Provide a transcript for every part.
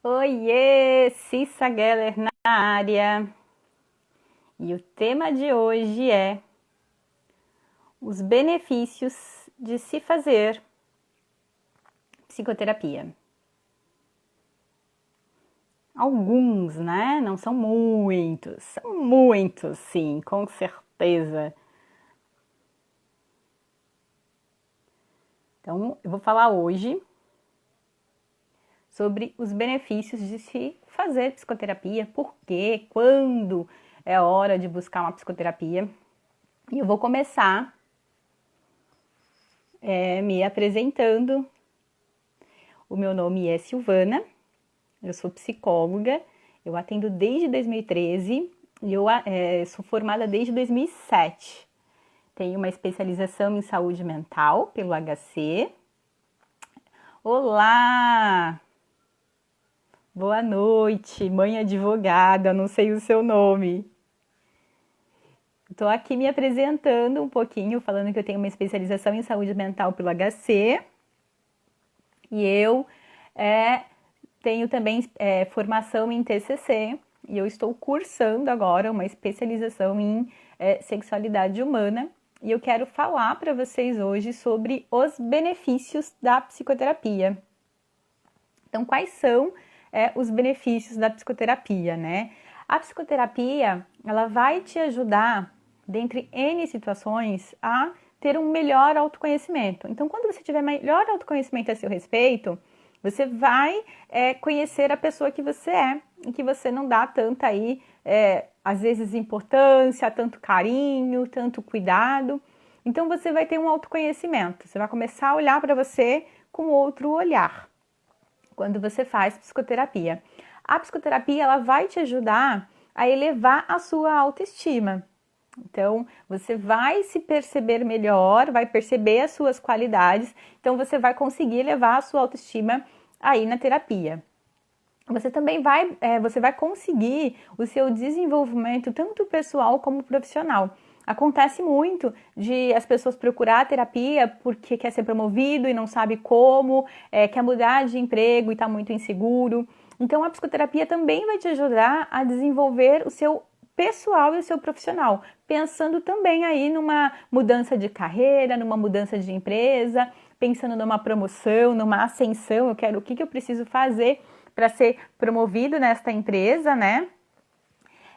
Oiê, Cissa Geller na área. E o tema de hoje é os benefícios de se fazer psicoterapia. Alguns, né? Não são muitos. São muitos, sim, com certeza. Então, eu vou falar hoje sobre os benefícios de se fazer psicoterapia, por quê, quando é hora de buscar uma psicoterapia. E eu vou começar me apresentando. O meu nome é Silvana, eu sou psicóloga, eu atendo desde 2013 e eu sou formada desde 2007. Tenho uma especialização em saúde mental pelo HC. Olá! Boa noite, mãe advogada, não sei o seu nome. Estou aqui me apresentando um pouquinho, falando que eu tenho uma especialização em saúde mental pelo HC. E eu tenho também formação em TCC e eu estou cursando agora uma especialização em sexualidade humana. E eu quero falar para vocês hoje sobre os benefícios da psicoterapia. Então, quais são os benefícios da psicoterapia, né? A psicoterapia, ela vai te ajudar, dentre N situações, a ter um melhor autoconhecimento. Então, quando você tiver melhor autoconhecimento a seu respeito, você vai conhecer a pessoa que você é e que você não dá tanta aí, às vezes, importância, tanto carinho, tanto cuidado. Então, você vai ter um autoconhecimento. Você vai começar a olhar para você com outro olhar quando você faz psicoterapia. A psicoterapia, ela vai te ajudar a elevar a sua autoestima. Então, você vai se perceber melhor, vai perceber as suas qualidades, então você vai conseguir elevar a sua autoestima aí na terapia. Você também você vai conseguir o seu desenvolvimento tanto pessoal como profissional. Acontece muito de as pessoas procurar a terapia porque quer ser promovido e não sabe como, quer mudar de emprego e está muito inseguro. Então a psicoterapia também vai te ajudar a desenvolver o seu pessoal e o seu profissional, pensando também aí numa mudança de carreira, numa mudança de empresa, pensando numa promoção, numa ascensão, o que eu preciso fazer para ser promovido nesta empresa, né?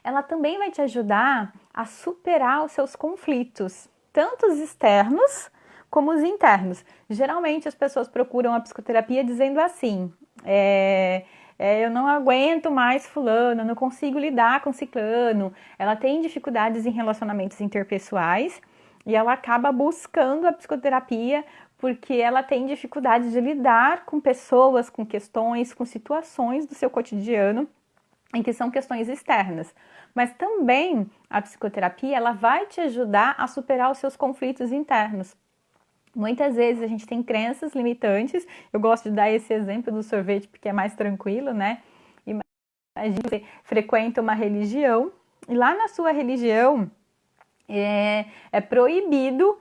Ela também vai te ajudar a superar os seus conflitos, tanto os externos como os internos. Geralmente as pessoas procuram a psicoterapia dizendo assim: eu não aguento mais fulano, não consigo lidar com ciclano, ela tem dificuldades em relacionamentos interpessoais e ela acaba buscando a psicoterapia porque ela tem dificuldade de lidar com pessoas, com questões, com situações do seu cotidiano em que são questões externas. Mas também a psicoterapia, ela vai te ajudar a superar os seus conflitos internos. Muitas vezes a gente tem crenças limitantes. Eu gosto de dar esse exemplo do sorvete porque é mais tranquilo, né? Imagina que você frequenta uma religião e lá na sua religião é proibido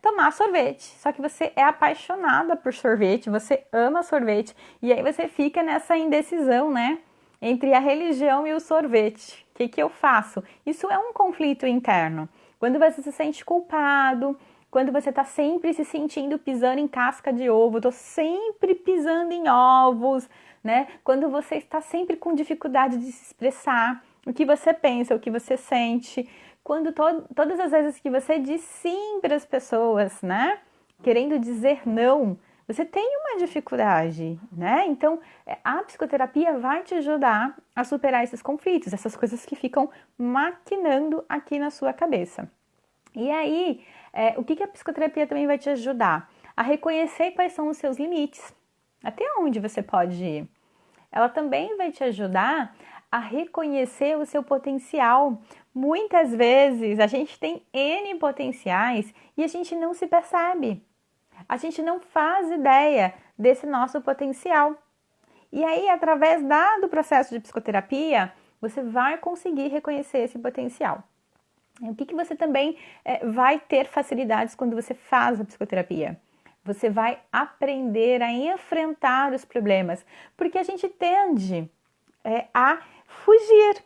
tomar sorvete. Só que você é apaixonada por sorvete, você ama sorvete e aí você fica nessa indecisão, né? Entre a religião e o sorvete. O que eu faço? Isso é um conflito interno. Quando você se sente culpado, quando você está sempre se sentindo pisando em casca de ovo, estou sempre pisando em ovos, né? Quando você está sempre com dificuldade de se expressar, o que você pensa, o que você sente, quando todas as vezes que você diz sim para as pessoas, né? Querendo dizer não, você tem uma dificuldade, né? Então, a psicoterapia vai te ajudar a superar esses conflitos, essas coisas que ficam maquinando aqui na sua cabeça. E aí, o que a psicoterapia também vai te ajudar? A reconhecer quais são os seus limites, até onde você pode ir. Ela também vai te ajudar a reconhecer o seu potencial. Muitas vezes a gente tem N potenciais e a gente não se percebe. A gente não faz ideia desse nosso potencial. E aí, através do processo de psicoterapia, você vai conseguir reconhecer esse potencial. O que você também vai ter facilidades quando você faz a psicoterapia? Você vai aprender a enfrentar os problemas, porque a gente tende a fugir.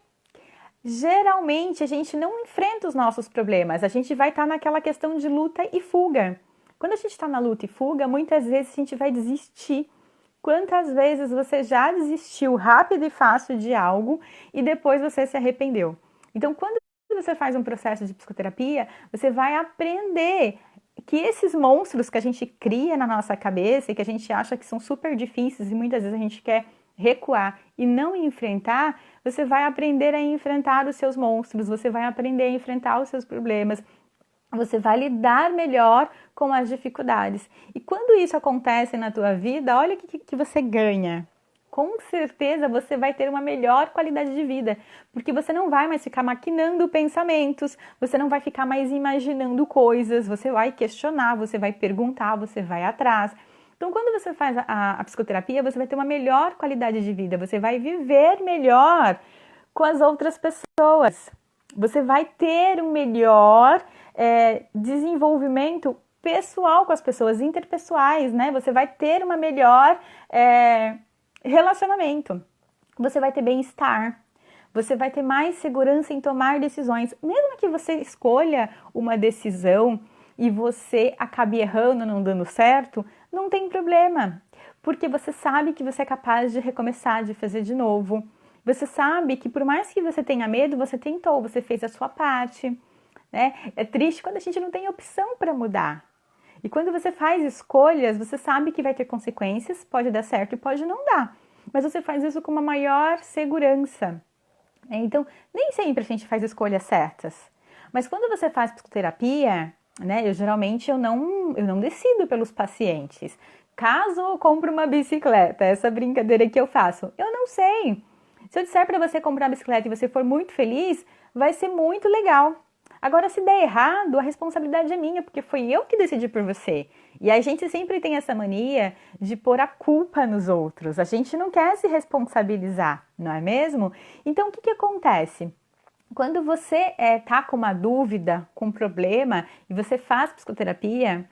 Geralmente a gente não enfrenta os nossos problemas, a gente vai estar naquela questão de luta e fuga. Quando a gente está na luta e fuga, muitas vezes a gente vai desistir. Quantas vezes você já desistiu rápido e fácil de algo e depois você se arrependeu? Então, quando você faz um processo de psicoterapia, você vai aprender que esses monstros que a gente cria na nossa cabeça e que a gente acha que são super difíceis e muitas vezes a gente quer recuar e não enfrentar, você vai aprender a enfrentar os seus monstros, você vai aprender a enfrentar os seus problemas, você vai lidar melhor com as dificuldades. E quando isso acontece na tua vida, olha o que você ganha. Com certeza você vai ter uma melhor qualidade de vida, porque você não vai mais ficar maquinando pensamentos, você não vai ficar mais imaginando coisas, você vai questionar, você vai perguntar, você vai atrás. Então, quando você faz a psicoterapia, você vai ter uma melhor qualidade de vida, você vai viver melhor com as outras pessoas, você vai ter um melhor desenvolvimento pessoal com as pessoas, interpessoais, né? Você vai ter uma melhor relacionamento, você vai ter bem-estar, você vai ter mais segurança em tomar decisões. Mesmo que você escolha uma decisão e você acabe errando, não dando certo, não tem problema, porque você sabe que você é capaz de recomeçar, de fazer de novo. Você sabe que por mais que você tenha medo, você tentou, você fez a sua parte, né? É triste quando a gente não tem opção para mudar. E quando você faz escolhas, você sabe que vai ter consequências, pode dar certo e pode não dar. Mas você faz isso com uma maior segurança. Então, nem sempre a gente faz escolhas certas. Mas quando você faz psicoterapia, né, eu não decido pelos pacientes. Caso eu compre uma bicicleta, essa brincadeira que eu faço, eu não sei. Se eu disser para você comprar uma bicicleta e você for muito feliz, vai ser muito legal. Agora, se der errado, a responsabilidade é minha, porque foi eu que decidi por você. E a gente sempre tem essa mania de pôr a culpa nos outros. A gente não quer se responsabilizar, não é mesmo? Então, o que acontece? Quando você tá com uma dúvida, com um problema, e você faz psicoterapia,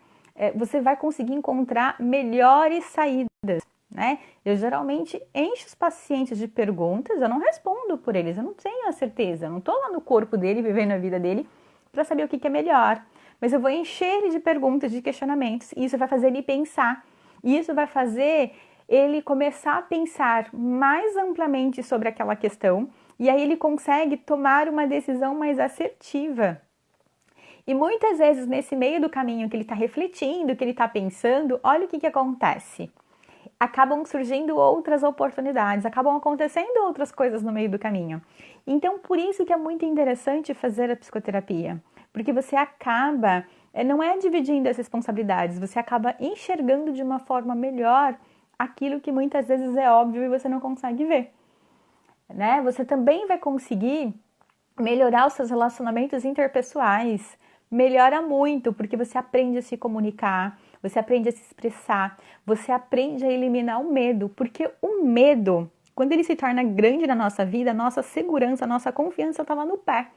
você vai conseguir encontrar melhores saídas, né? Eu geralmente encho os pacientes de perguntas, eu não respondo por eles, eu não tenho a certeza, eu não estou lá no corpo dele, vivendo a vida dele, para saber o que é melhor. Mas eu vou encher ele de perguntas, de questionamentos, e isso vai fazer ele pensar. E isso vai fazer ele começar a pensar mais amplamente sobre aquela questão, e aí ele consegue tomar uma decisão mais assertiva. E muitas vezes, nesse meio do caminho que ele está refletindo, que ele está pensando, olha o que acontece. Acabam surgindo outras oportunidades, acabam acontecendo outras coisas no meio do caminho. Então, por isso que é muito interessante fazer a psicoterapia, porque você acaba, não é dividindo as responsabilidades, você acaba enxergando de uma forma melhor aquilo que muitas vezes é óbvio e você não consegue ver, né? Você também vai conseguir melhorar os seus relacionamentos interpessoais, melhora muito, porque você aprende a se comunicar, você aprende a se expressar, você aprende a eliminar o medo, porque o medo, quando ele se torna grande na nossa vida, a nossa segurança, a nossa confiança está lá no pé.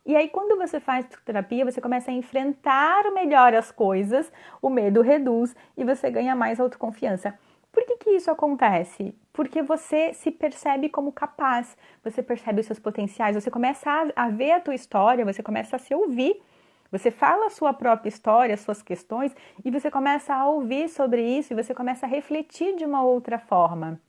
E aí, quando você faz psicoterapia, você começa a enfrentar melhor as coisas, o medo reduz e você ganha mais autoconfiança. Por que isso acontece? Porque você se percebe como capaz, você percebe os seus potenciais, você começa a ver a tua história, você começa a se ouvir. Você fala a sua própria história, as suas questões, e você começa a ouvir sobre isso, e você começa a refletir de uma outra forma.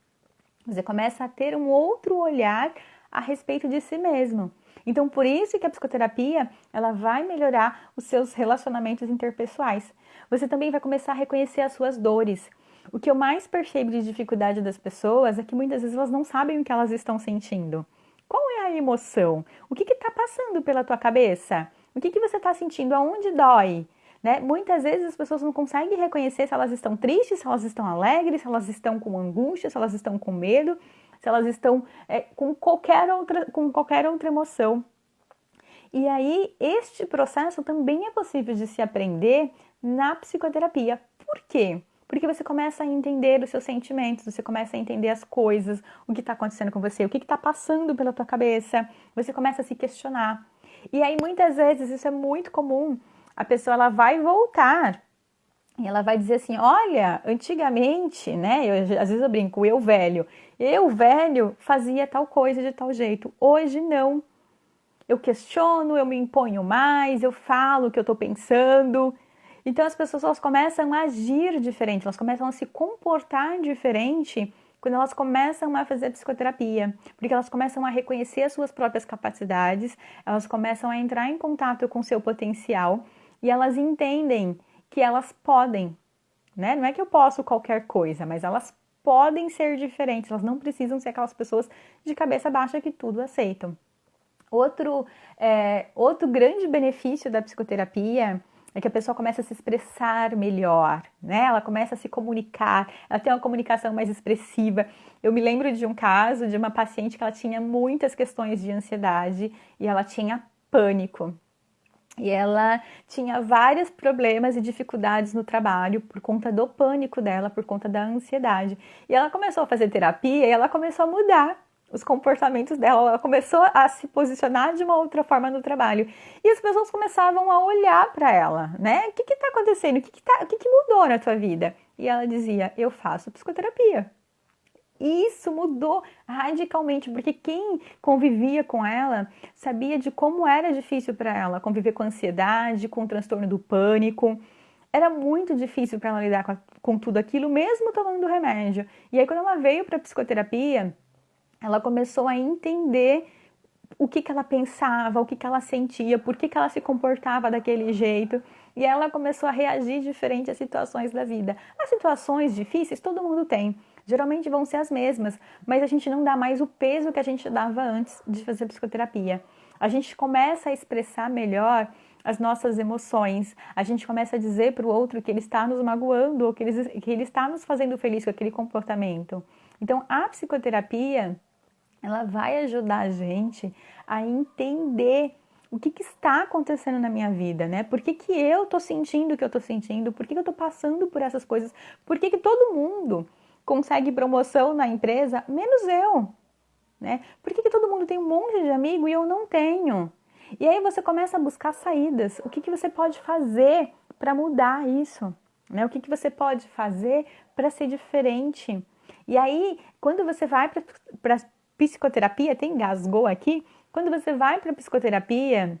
Você começa a ter um outro olhar a respeito de si mesmo. Então, por isso que a psicoterapia, ela vai melhorar os seus relacionamentos interpessoais. Você também vai começar a reconhecer as suas dores. O que eu mais percebo de dificuldade das pessoas é que muitas vezes elas não sabem o que elas estão sentindo. Qual é a emoção? O que está passando pela tua cabeça? O que você está sentindo? Aonde dói? Né? Muitas vezes as pessoas não conseguem reconhecer se elas estão tristes, se elas estão alegres, se elas estão com angústia, se elas estão com medo, se elas estão com qualquer outra emoção. E aí, este processo também é possível de se aprender na psicoterapia. Por quê? Porque você começa a entender os seus sentimentos, você começa a entender as coisas, o que está acontecendo com você, o que está passando pela tua cabeça, você começa a se questionar. E aí, muitas vezes, isso é muito comum, a pessoa ela vai voltar E ela vai dizer assim, olha, antigamente, né, às vezes eu brinco, eu velho fazia tal coisa de tal jeito, hoje não. Eu questiono, eu me imponho mais, eu falo o que eu estou pensando. Então as pessoas elas começam a agir diferente, elas começam a se comportar diferente quando elas começam a fazer psicoterapia, porque elas começam a reconhecer as suas próprias capacidades, elas começam a entrar em contato com o seu potencial e elas entendem que elas podem, né? Não é que eu posso qualquer coisa, mas elas podem ser diferentes, elas não precisam ser aquelas pessoas de cabeça baixa que tudo aceitam. Outro grande benefício da psicoterapia é que a pessoa começa a se expressar melhor, né? Ela começa a se comunicar, ela tem uma comunicação mais expressiva. Eu me lembro de um caso de uma paciente que ela tinha muitas questões de ansiedade e ela tinha pânico. E ela tinha vários problemas e dificuldades no trabalho por conta do pânico dela, por conta da ansiedade. E ela começou a fazer terapia e ela começou a mudar os comportamentos dela, ela começou a se posicionar de uma outra forma no trabalho. E as pessoas começavam a olhar para ela, né? O que está acontecendo? O que mudou na tua vida? E ela dizia, eu faço psicoterapia. E isso mudou radicalmente, porque quem convivia com ela sabia de como era difícil para ela conviver com a ansiedade, com o transtorno do pânico. Era muito difícil para ela lidar com tudo aquilo, mesmo tomando remédio. E aí, quando ela veio para a psicoterapia, ela começou a entender o que ela pensava, o que ela sentia, por que ela se comportava daquele jeito. E ela começou a reagir diferente às situações da vida. As situações difíceis todo mundo tem. Geralmente vão ser as mesmas, mas a gente não dá mais o peso que a gente dava antes de fazer psicoterapia. A gente começa a expressar melhor as nossas emoções. A gente começa a dizer para o outro que ele está nos magoando ou que ele está nos fazendo feliz com aquele comportamento. Então, a psicoterapia ela vai ajudar a gente a entender o que está acontecendo na minha vida, né? Por que eu tô sentindo o que eu tô sentindo? Por que eu tô passando por essas coisas? Por que todo mundo consegue promoção na empresa, menos eu, né? Por que todo mundo tem um monte de amigo e eu não tenho? E aí você começa a buscar saídas. O que você pode fazer para mudar isso? Né? O que você pode fazer para ser diferente? E aí, quando você vai para psicoterapia, até engasgou aqui, quando você vai para psicoterapia,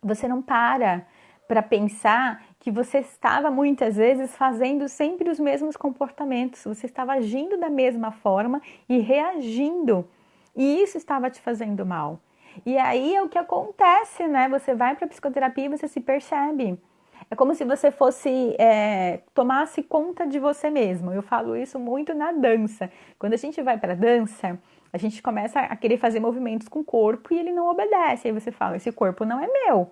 você não para pensar que você estava muitas vezes fazendo sempre os mesmos comportamentos, você estava agindo da mesma forma e reagindo, e isso estava te fazendo mal. E aí é o que acontece, né? Você vai para psicoterapia e você se percebe. É como se você tomasse conta de você mesmo. Eu falo isso muito na dança. Quando a gente vai para dança, a gente começa a querer fazer movimentos com o corpo e ele não obedece. Aí você fala, esse corpo não é meu.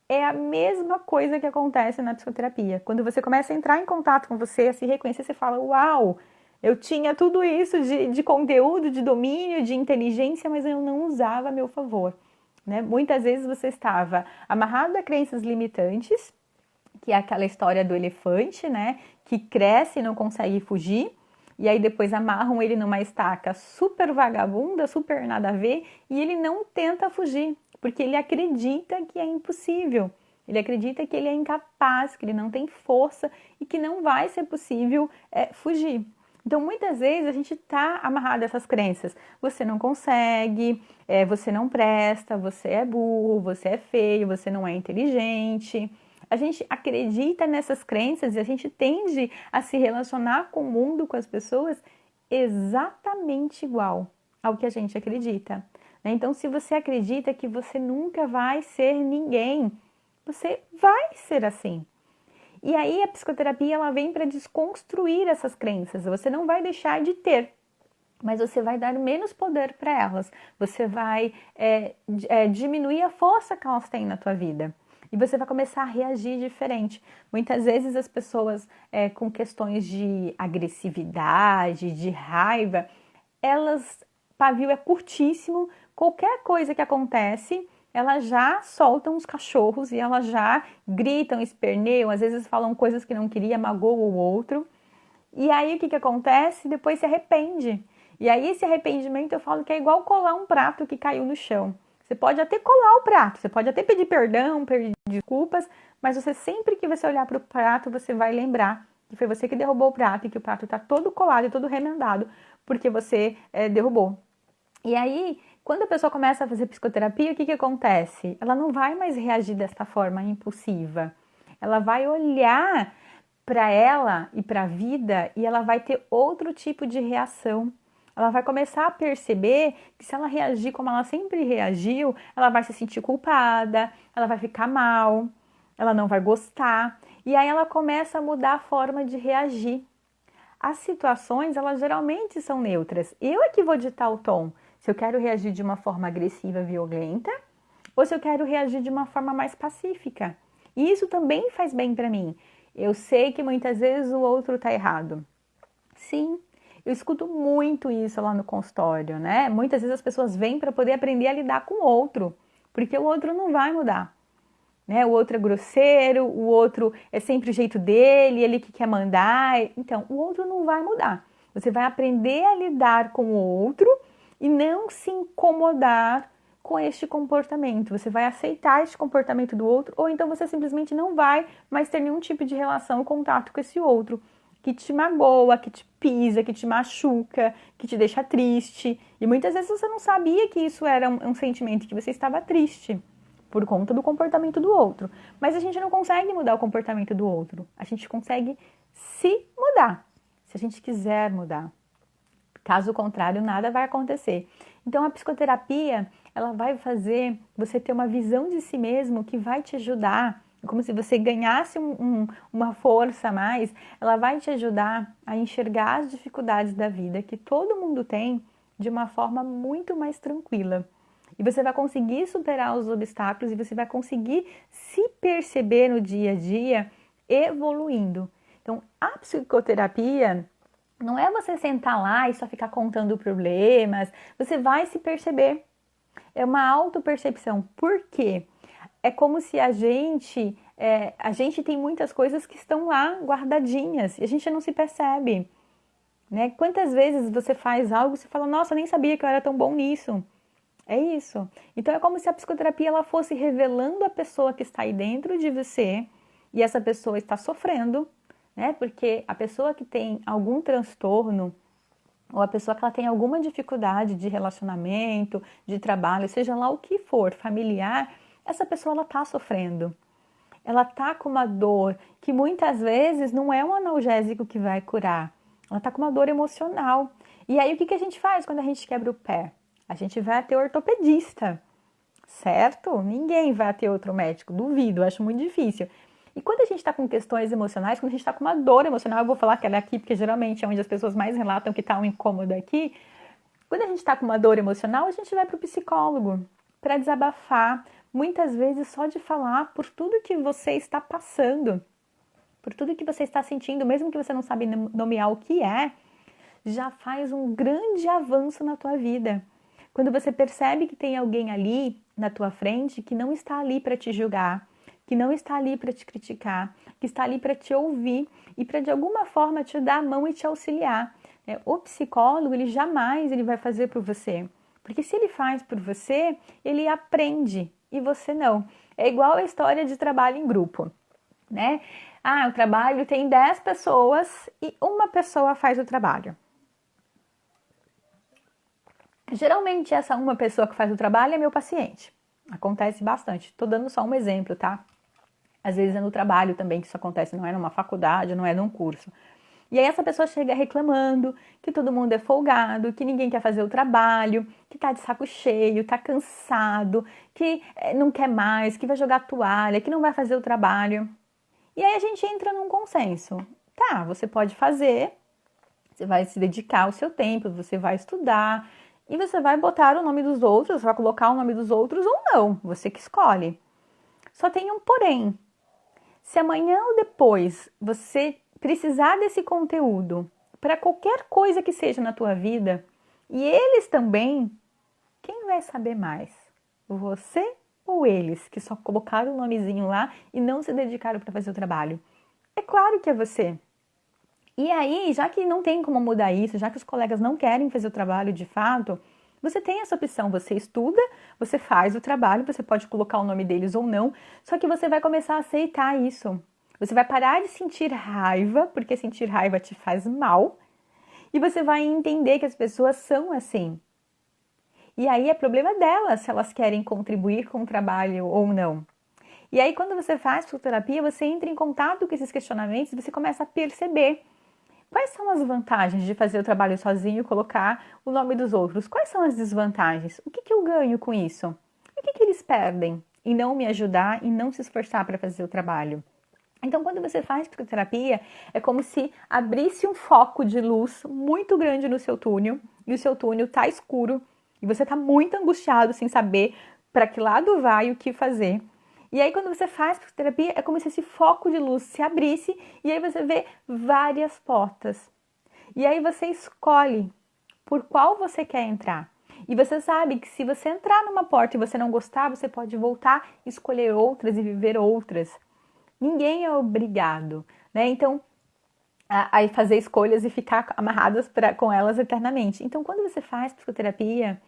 É a mesma coisa que acontece na psicoterapia. Quando você começa a entrar em contato com você, a se reconhecer, você fala, uau, eu tinha tudo isso de conteúdo, de domínio, de inteligência, mas eu não usava a meu favor. Né? Muitas vezes você estava amarrado a crenças limitantes, que é aquela história do elefante, né? Que cresce e não consegue fugir. E aí depois amarram ele numa estaca super vagabunda, super nada a ver, e ele não tenta fugir, porque ele acredita que é impossível. Ele acredita que ele é incapaz, que ele não tem força e que não vai ser possível fugir. Então, muitas vezes a gente está amarrado a essas crenças. Você não consegue, você não presta, você é burro, você é feio, você não é inteligente. A gente acredita nessas crenças e a gente tende a se relacionar com o mundo, com as pessoas, exatamente igual ao que a gente acredita. Né? Então, se você acredita que você nunca vai ser ninguém, você vai ser assim. E aí a psicoterapia ela vem para desconstruir essas crenças. Você não vai deixar de ter, mas você vai dar menos poder para elas. Você vai diminuir a força que elas têm na tua vida. E você vai começar a reagir diferente. Muitas vezes as pessoas com questões de agressividade, de raiva, pavio é curtíssimo, qualquer coisa que acontece, elas já soltam os cachorros e elas já gritam, esperneiam, às vezes falam coisas que não queria, magoam o outro. E aí o que acontece? Depois se arrepende. E aí esse arrependimento eu falo que é igual colar um prato que caiu no chão. Você pode até colar o prato, você pode até pedir perdão, pedir desculpas, mas você sempre que você olhar para o prato, você vai lembrar que foi você que derrubou o prato e que o prato está todo colado e todo remendado porque você derrubou. E aí, quando a pessoa começa a fazer psicoterapia, o que acontece? Ela não vai mais reagir dessa forma impulsiva. Ela vai olhar para ela e para a vida e ela vai ter outro tipo de reação. Ela vai começar a perceber que se ela reagir como ela sempre reagiu, ela vai se sentir culpada, ela vai ficar mal, ela não vai gostar. E aí ela começa a mudar a forma de reagir. As situações, elas geralmente são neutras. Eu é que vou ditar o tom. Se eu quero reagir de uma forma agressiva, violenta, ou se eu quero reagir de uma forma mais pacífica. E isso também faz bem para mim. Eu sei que muitas vezes o outro está errado. Sim, eu escuto muito isso lá no consultório, né? Muitas vezes as pessoas vêm para poder aprender a lidar com o outro, porque o outro não vai mudar. Né? O outro é grosseiro, o outro é sempre o jeito dele, ele que quer mandar. Então, o outro não vai mudar. Você vai aprender a lidar com o outro e não se incomodar com este comportamento. Você vai aceitar este comportamento do outro, ou então você simplesmente não vai mais ter nenhum tipo de relação ou contato com esse outro que te magoa, que te pisa, que te machuca, que te deixa triste. E muitas vezes você não sabia que isso era um sentimento, que você estava triste por conta do comportamento do outro. Mas a gente não consegue mudar o comportamento do outro. A gente consegue se mudar, se a gente quiser mudar. Caso contrário, nada vai acontecer. Então, a psicoterapia, ela vai fazer você ter uma visão de si mesmo que vai te ajudar, como se você ganhasse uma força a mais, ela vai te ajudar a enxergar as dificuldades da vida que todo mundo tem de uma forma muito mais tranquila. E você vai conseguir superar os obstáculos e você vai conseguir se perceber no dia a dia evoluindo. Então, a psicoterapia não é você sentar lá e só ficar contando problemas, você vai se perceber. É uma autopercepção. Por quê? É como se a gente tem muitas coisas que estão lá guardadinhas e a gente não se percebe. Né? Quantas vezes você faz algo e você fala, nossa, eu nem sabia que eu era tão bom nisso. É isso. Então é como se a psicoterapia ela fosse revelando a pessoa que está aí dentro de você e essa pessoa está sofrendo, né? Porque a pessoa que tem algum transtorno ou a pessoa que ela tem alguma dificuldade de relacionamento, de trabalho, seja lá o que for, familiar, essa pessoa ela está sofrendo. Ela está com uma dor que muitas vezes não é um analgésico que vai curar. Ela está com uma dor emocional. E aí o que a gente faz quando a gente quebra o pé? A gente vai até o ortopedista, certo? Ninguém vai até outro médico, duvido, acho muito difícil. E quando a gente está com questões emocionais, quando a gente está com uma dor emocional, eu vou falar que ela é aqui, porque geralmente é onde as pessoas mais relatam que está um incômodo aqui. Quando a gente está com uma dor emocional, a gente vai para o psicólogo para desabafar, muitas vezes só de falar por tudo que você está passando, por tudo que você está sentindo, mesmo que você não sabe nomear o que é, já faz um grande avanço na tua vida. Quando você percebe que tem alguém ali na tua frente que não está ali para te julgar, que não está ali para te criticar, que está ali para te ouvir e para de alguma forma te dar a mão e te auxiliar. O psicólogo, ele jamais vai fazer por você, porque se ele faz por você, ele aprende e você não. É igual a história de trabalho em grupo, né? O trabalho tem 10 pessoas e uma pessoa faz o trabalho. Geralmente essa uma pessoa que faz o trabalho é meu paciente. Acontece bastante. Estou dando só um exemplo, tá? Às vezes é no trabalho também que isso acontece, não é numa faculdade, não é num curso. E aí essa pessoa chega reclamando que todo mundo é folgado, que ninguém quer fazer o trabalho, que tá de saco cheio, tá cansado, que não quer mais, que vai jogar toalha, que não vai fazer o trabalho. E aí a gente entra num consenso. Tá, você pode fazer, você vai se dedicar ao seu tempo, você vai estudar, e você vai botar o nome dos outros, vai colocar o nome dos outros ou não, você que escolhe. Só tem um porém. Se amanhã ou depois você precisar desse conteúdo para qualquer coisa que seja na tua vida, e eles também, quem vai saber mais? Você ou eles, que só colocaram o nomezinho lá e não se dedicaram para fazer o trabalho? É claro que é você. E aí, já que não tem como mudar isso, já que os colegas não querem fazer o trabalho de fato, Você tem essa opção, você estuda, você faz o trabalho, você pode colocar o nome deles ou não, só que você vai começar a aceitar isso. Você vai parar de sentir raiva, porque sentir raiva te faz mal, e você vai entender que as pessoas são assim. E aí é problema delas se elas querem contribuir com o trabalho ou não. E aí, quando você faz psicoterapia, você entra em contato com esses questionamentos e você começa a perceber quais são as vantagens de fazer o trabalho sozinho e colocar o nome dos outros. Quais são as desvantagens? O que, que eu ganho com isso? O que, que eles perdem em não me ajudar e não se esforçar para fazer o trabalho? Então, quando você faz psicoterapia, é como se abrisse um foco de luz muito grande no seu túnel e o seu túnel está escuro e você está muito angustiado sem saber para que lado vai e o que fazer. E aí, quando você faz psicoterapia, é como se esse foco de luz se abrisse e aí você vê várias portas. E aí você escolhe por qual você quer entrar. E você sabe que se você entrar numa porta e você não gostar, você pode voltar, escolher outras e viver outras. Ninguém é obrigado, né? Então, a fazer escolhas e ficar amarradas com elas eternamente. Então, quando você faz psicoterapia,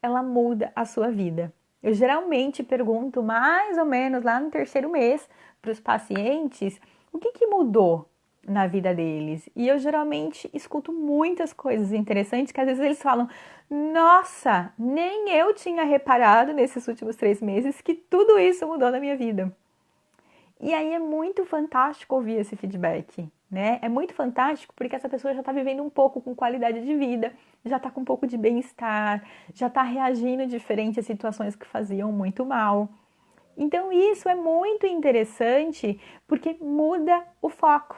ela muda a sua vida. Eu geralmente pergunto mais ou menos lá no terceiro mês para os pacientes o que, que mudou na vida deles. E eu geralmente escuto muitas coisas interessantes que às vezes eles falam: nossa, nem eu tinha reparado nesses últimos 3 meses que tudo isso mudou na minha vida. E aí é muito fantástico ouvir esse feedback, né? É muito fantástico porque essa pessoa já está vivendo um pouco com qualidade de vida, já está com um pouco de bem-estar, já está reagindo diferente a situações que faziam muito mal. Então isso é muito interessante porque muda o foco.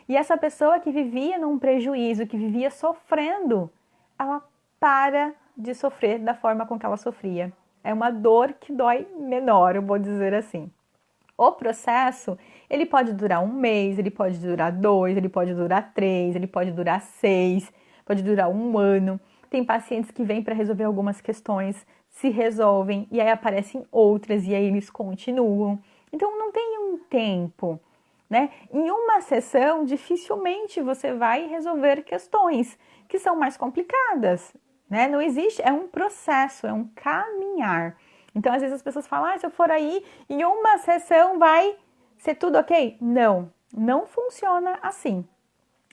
E essa pessoa que vivia num prejuízo, que vivia sofrendo, ela para de sofrer da forma com que ela sofria. É uma dor que dói menor, eu vou dizer assim. O processo, ele pode durar 1 mês, ele pode durar 2, ele pode durar 3, ele pode durar 6, pode durar 1 ano. Tem pacientes que vêm para resolver algumas questões, se resolvem e aí aparecem outras e aí eles continuam. Então não tem um tempo, né? Em uma sessão, dificilmente você vai resolver questões que são mais complicadas, né? Não existe, é um processo, é um caminhar. Então, às vezes as pessoas falam, se eu for aí, em uma sessão vai ser tudo ok? Não, não funciona assim,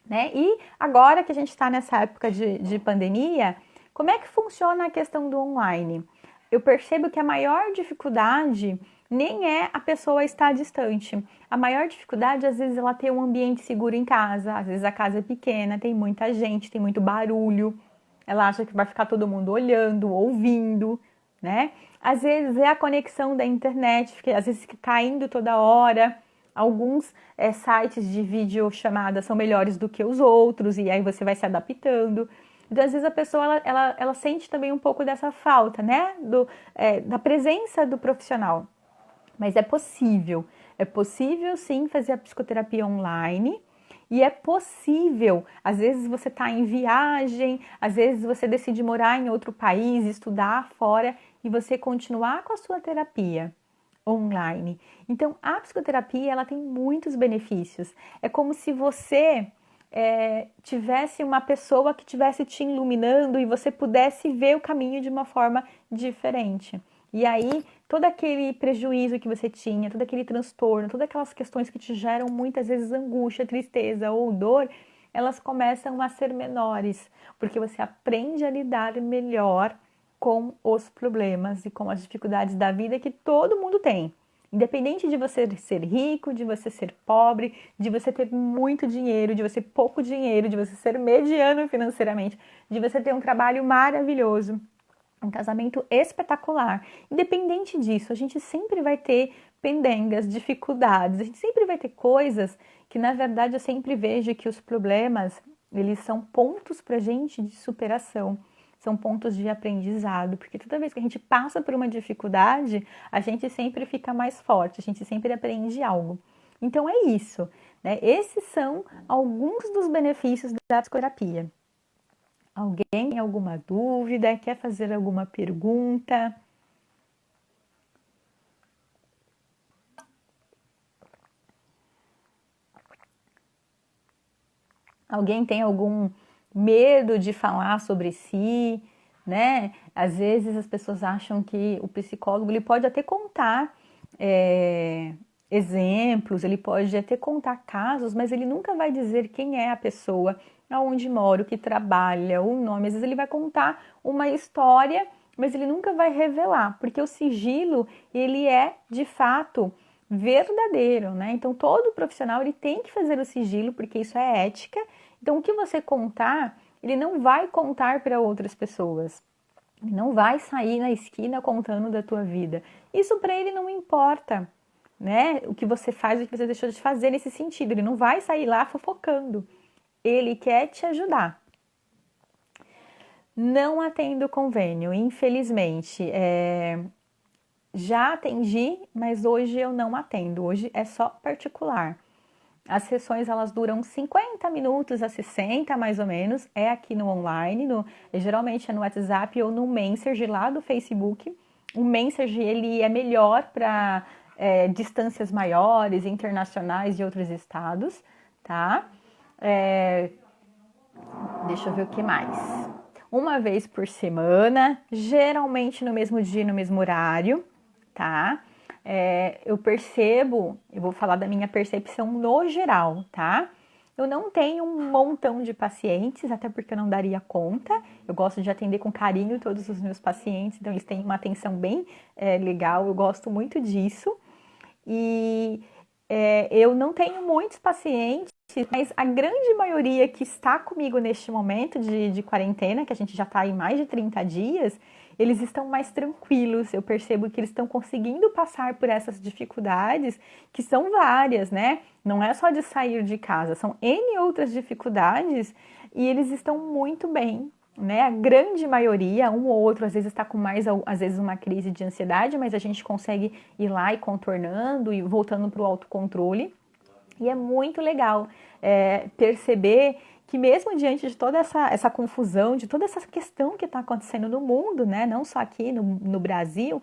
né? E agora que a gente está nessa época de pandemia, como é que funciona a questão do online? Eu percebo que a maior dificuldade nem é a pessoa estar distante. A maior dificuldade, às vezes, ela tem um ambiente seguro em casa, às vezes a casa é pequena, tem muita gente, tem muito barulho, ela acha que vai ficar todo mundo olhando, ouvindo, né? Às vezes é a conexão da internet, porque às vezes fica caindo toda hora. Alguns sites de videochamada são melhores do que os outros, e aí você vai se adaptando. Então, às vezes a pessoa ela sente também um pouco dessa falta, né? Da presença do profissional. Mas é possível sim fazer a psicoterapia online. E é possível, às vezes você está em viagem, às vezes você decide morar em outro país, estudar fora e você continuar com a sua terapia online. Então, a psicoterapia ela tem muitos benefícios. É como se você tivesse uma pessoa que estivesse te iluminando e você pudesse ver o caminho de uma forma diferente. E aí, todo aquele prejuízo que você tinha, todo aquele transtorno, todas aquelas questões que te geram muitas vezes angústia, tristeza ou dor, elas começam a ser menores, porque você aprende a lidar melhor com os problemas e com as dificuldades da vida que todo mundo tem. Independente de você ser rico, de você ser pobre, de você ter muito dinheiro, de você ter pouco dinheiro, de você ser mediano financeiramente, de você ter um trabalho maravilhoso, um casamento espetacular. Independente disso, a gente sempre vai ter pendengas, dificuldades, a gente sempre vai ter coisas que, na verdade, eu sempre vejo que os problemas, eles são pontos pra gente de superação, são pontos de aprendizado, porque toda vez que a gente passa por uma dificuldade, a gente sempre fica mais forte, a gente sempre aprende algo. Então é isso, né? Esses são alguns dos benefícios da psicoterapia. Alguém tem alguma dúvida? Quer fazer alguma pergunta? Alguém tem algum medo de falar sobre si, né? Às vezes as pessoas acham que o psicólogo ele pode até contar exemplos, ele pode até contar casos, mas ele nunca vai dizer quem é a pessoa, aonde mora, o que trabalha, o nome. Às vezes ele vai contar uma história, mas ele nunca vai revelar, porque o sigilo, ele é, de fato, verdadeiro, né? Então, todo profissional, ele tem que fazer o sigilo, porque isso é ética. Então, o que você contar, ele não vai contar para outras pessoas. Ele não vai sair na esquina contando da tua vida. Isso para ele não importa, né? O que você faz, o que você deixou de fazer nesse sentido. Ele não vai sair lá fofocando. Ele quer te ajudar. Não atendo convênio, infelizmente. Já atendi, mas hoje eu não atendo. Hoje é só particular. As sessões elas duram 50 minutos a 60 mais ou menos. É aqui no online, geralmente é no WhatsApp ou no Messenger lá do Facebook. O Messenger ele é melhor para distâncias maiores, internacionais de outros estados, tá? Deixa eu ver o que mais. Uma vez por semana, geralmente no mesmo dia, no mesmo horário, tá? Eu percebo, eu vou falar da minha percepção no geral, tá? Eu não tenho um montão de pacientes, até porque eu não daria conta. Eu gosto de atender com carinho todos os meus pacientes, então eles têm uma atenção bem legal, eu gosto muito disso. E eu não tenho muitos pacientes, mas a grande maioria que está comigo neste momento de quarentena, que a gente já está em mais de 30 dias, eles estão mais tranquilos. Eu percebo que eles estão conseguindo passar por essas dificuldades, que são várias, né? Não é só de sair de casa, são N outras dificuldades e eles estão muito bem, né? A grande maioria, um ou outro, às vezes está com mais, às vezes uma crise de ansiedade, mas a gente consegue ir lá e contornando e voltando para o autocontrole. E é muito legal perceber que mesmo diante de toda essa confusão, de toda essa questão que está acontecendo no mundo, né? Não só aqui no Brasil,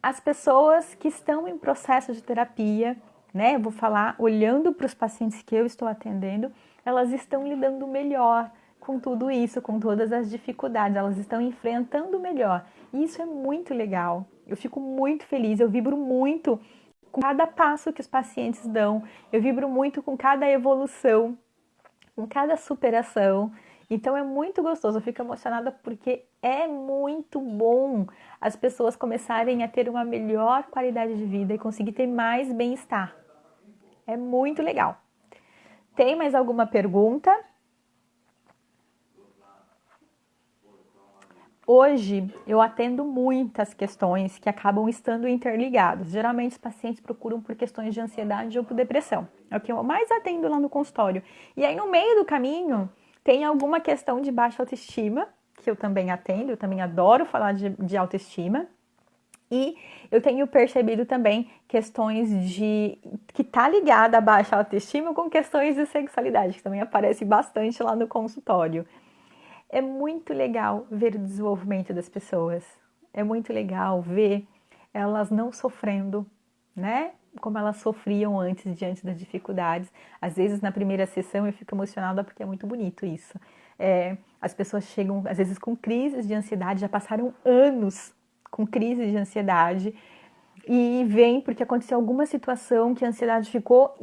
as pessoas que estão em processo de terapia, né? Eu vou falar, olhando para os pacientes que eu estou atendendo, elas estão lidando melhor com tudo isso, com todas as dificuldades, elas estão enfrentando melhor. E isso é muito legal. Eu fico muito feliz, eu vibro muito com cada passo que os pacientes dão, eu vibro muito com cada evolução, com cada superação. Então é muito gostoso, eu fico emocionada porque é muito bom as pessoas começarem a ter uma melhor qualidade de vida e conseguir ter mais bem-estar. É muito legal. Tem mais alguma pergunta? Hoje eu atendo muitas questões que acabam estando interligadas. Geralmente os pacientes procuram por questões de ansiedade ou por depressão. É o que eu mais atendo lá no consultório. E aí no meio do caminho tem alguma questão de baixa autoestima, que eu também atendo, eu também adoro falar de autoestima. E eu tenho percebido também questões que tá ligada à baixa autoestima com questões de sexualidade, que também aparece bastante lá no consultório. É muito legal ver o desenvolvimento das pessoas. É muito legal ver elas não sofrendo, né? Como elas sofriam antes, diante das dificuldades. Às vezes, na primeira sessão, eu fico emocionada porque é muito bonito isso. As pessoas chegam, às vezes, com crises de ansiedade, já passaram anos com crises de ansiedade e vem porque aconteceu alguma situação que a ansiedade ficou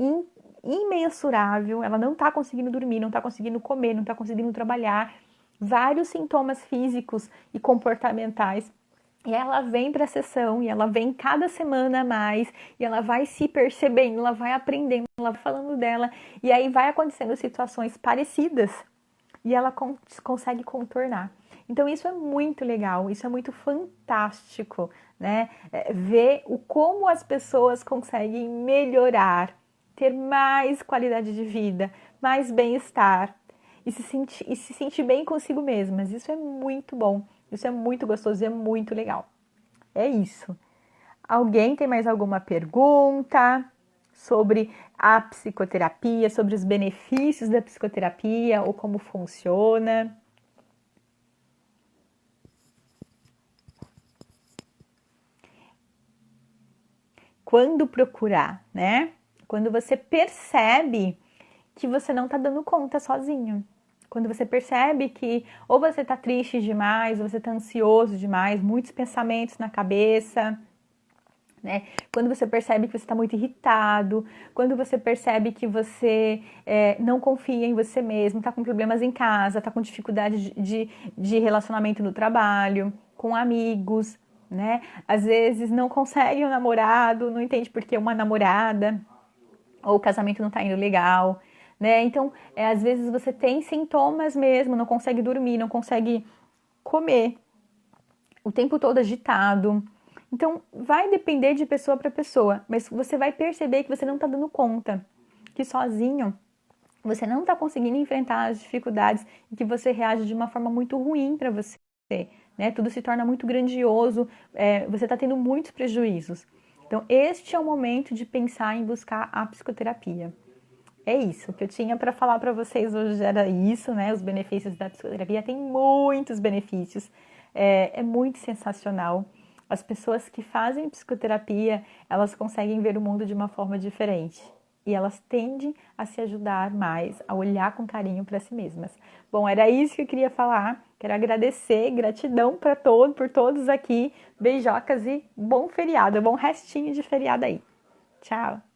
imensurável, ela não está conseguindo dormir, não está conseguindo comer, não está conseguindo trabalhar, vários sintomas físicos e comportamentais. E ela vem para a sessão e ela vem cada semana a mais e ela vai se percebendo, ela vai aprendendo, ela vai falando dela e aí vai acontecendo situações parecidas e ela consegue contornar. Então isso é muito legal, isso é muito fantástico, né? Ver como as pessoas conseguem melhorar, ter mais qualidade de vida, mais bem-estar e se sentir bem consigo mesmas. Isso é muito bom, isso é muito gostoso e é muito legal. É isso. Alguém tem mais alguma pergunta sobre a psicoterapia, sobre os benefícios da psicoterapia ou como funciona? Quando procurar, né? Quando você percebe que você não está dando conta sozinho. Quando você percebe que ou você está triste demais, ou você está ansioso demais, muitos pensamentos na cabeça, né? Quando você percebe que você está muito irritado, quando você percebe que você não confia em você mesmo, está com problemas em casa, está com dificuldade de relacionamento no trabalho, com amigos, né? Às vezes não consegue um namorado, não entende por que uma namorada, ou o casamento não está indo legal, né? Então, às vezes você tem sintomas mesmo, não consegue dormir, não consegue comer, o tempo todo agitado. Então, vai depender de pessoa para pessoa, mas você vai perceber que você não está dando conta, que sozinho você não está conseguindo enfrentar as dificuldades e que você reage de uma forma muito ruim para você, né? Tudo se torna muito grandioso, você está tendo muitos prejuízos. Então, este é o momento de pensar em buscar a psicoterapia. É isso, o que eu tinha para falar para vocês hoje era isso, né? Os benefícios da psicoterapia, tem muitos benefícios, é muito sensacional. As pessoas que fazem psicoterapia, elas conseguem ver o mundo de uma forma diferente. E elas tendem a se ajudar mais, a olhar com carinho para si mesmas. Bom, era isso que eu queria falar. Quero agradecer, gratidão para por todos aqui. Beijocas e bom feriado, bom restinho de feriado aí. Tchau!